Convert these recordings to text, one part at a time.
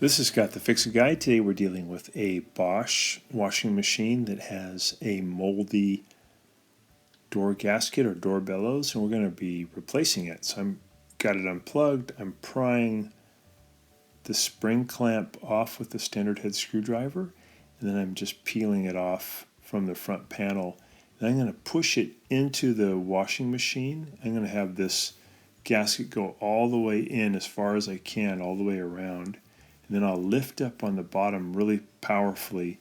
This is Got the Fix It Guide. Today we're dealing with a Bosch washing machine that has a moldy door gasket or door bellows, and we're going to be replacing it. So I've got it unplugged. I'm prying the spring clamp off with the standard head screwdriver, and then I'm just peeling it off from the front panel. And I'm going to push it into the washing machine. I'm going to have this gasket go all the way in as far as I can, all the way around. And then I'll lift up on the bottom really powerfully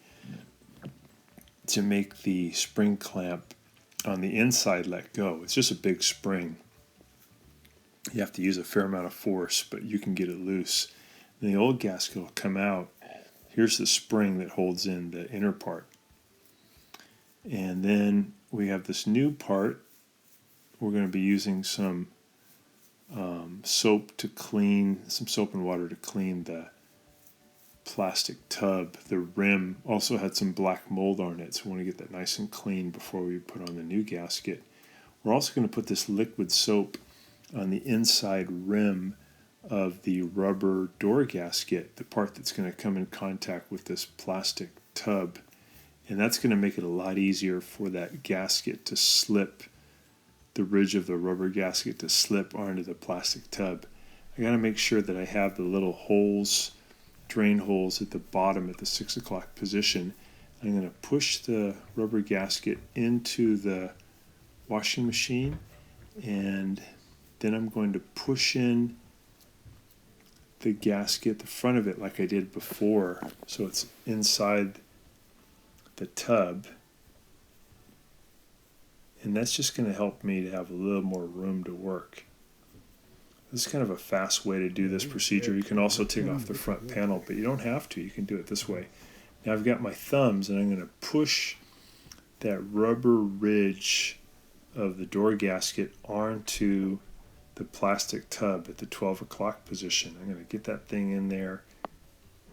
to make the spring clamp on the inside let go. It's just a big spring. You have to use a fair amount of force, but you can get it loose. And the old gasket will come out. Here's the spring that holds in the inner part. And then we have this new part. We're going to be using some soap and water to clean the plastic tub. The rim also had some black mold on it, so we want to get that nice and clean before we put on the new gasket. We're also going to put this liquid soap on the inside rim of the rubber door gasket, the part that's going to come in contact with this plastic tub, and that's going to make it a lot easier for that gasket to slip, the ridge of the rubber gasket to slip onto the plastic tub. I got to make sure that I have the little holes, drain holes at the bottom at the 6 o'clock position. I'm going to push the rubber gasket into the washing machine, and then I'm going to push in the gasket, the front of it, like I did before, so it's inside the tub. And that's just going to help me to have a little more room to work. This is kind of a fast way to do this procedure. You can also take off the front panel, but you don't have to. You can do it this way. Now I've got my thumbs, and I'm going to push that rubber ridge of the door gasket onto the plastic tub at the 12 o'clock position. I'm going to get that thing in there,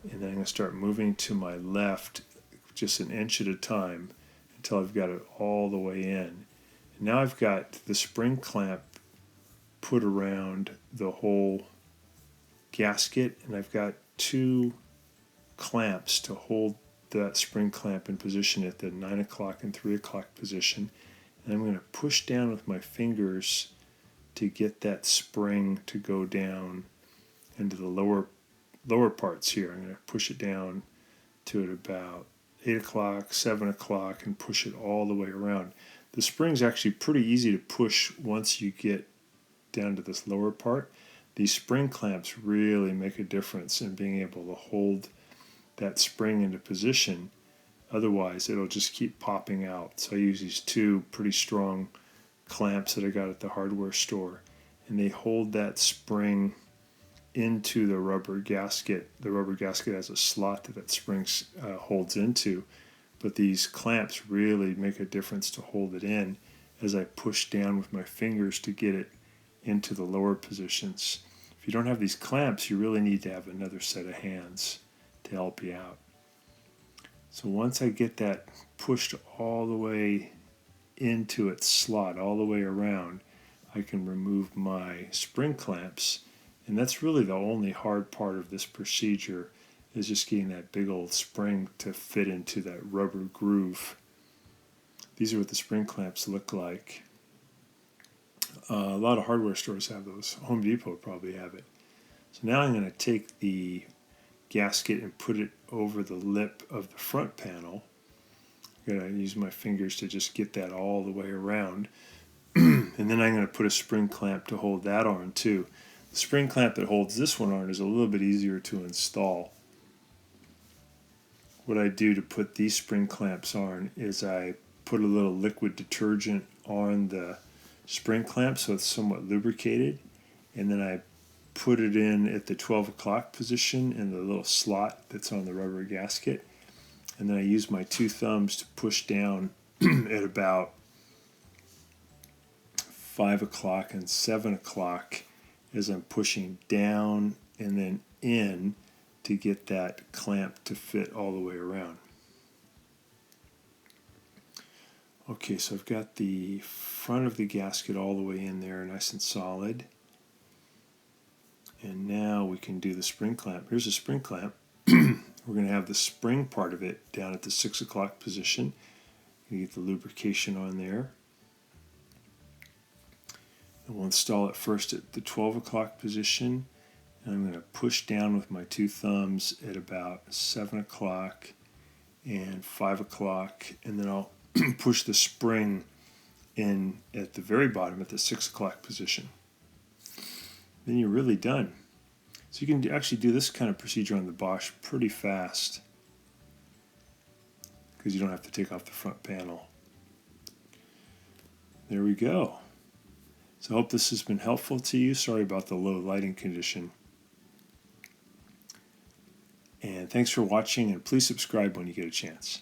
and then I'm going to start moving to my left just an inch at a time until I've got it all the way in. And now I've got the spring clamp put around the whole gasket, and I've got two clamps to hold that spring clamp in position at the 9 o'clock and 3 o'clock position. And I'm going to push down with my fingers to get that spring to go down into the lower parts here. I'm going to push it down to at about 8 o'clock, 7 o'clock, and push it all the way around. The spring's actually pretty easy to push once you get down to this lower part. These spring clamps really make a difference in being able to hold that spring into position. Otherwise, it'll just keep popping out. So I use these two pretty strong clamps that I got at the hardware store, and they hold that spring into the rubber gasket. The rubber gasket has a slot that spring holds into, but these clamps really make a difference to hold it in as I push down with my fingers to get it into the lower positions. If you don't have these clamps, you really need to have another set of hands to help you out. So once I get that pushed all the way into its slot, all the way around, I can remove my spring clamps, and that's really the only hard part of this procedure, is just getting that big old spring to fit into that rubber groove. These are what the spring clamps look like. A lot of hardware stores have those. Home Depot probably have it. So now I'm going to take the gasket and put it over the lip of the front panel. I'm going to use my fingers to just get that all the way around. And then I'm going to put a spring clamp to hold that on too. The spring clamp that holds this one on is a little bit easier to install. What I do to put these spring clamps on is I put a little liquid detergent on the spring clamp so it's somewhat lubricated, and then I put it in at the 12 o'clock position in the little slot that's on the rubber gasket, and then I use my two thumbs to push down at about 5 o'clock and 7 o'clock as I'm pushing down and then in to get that clamp to fit all the way around. Okay, so I've got the front of the gasket all the way in there, nice and solid. And now we can do the spring clamp. Here's a spring clamp. We're going to have the spring part of it down at the 6 o'clock position. You get the lubrication on there. And we'll install it first at the 12 o'clock position. And I'm going to push down with my two thumbs at about 7 o'clock and 5 o'clock. And then I'll push the spring in at the very bottom at the 6 o'clock position. Then you're really done. So you can actually do this kind of procedure on the Bosch pretty fast because you don't have to take off the front panel. There we go. So I hope this has been helpful to you. Sorry about the low lighting condition. And thanks for watching, and please subscribe when you get a chance.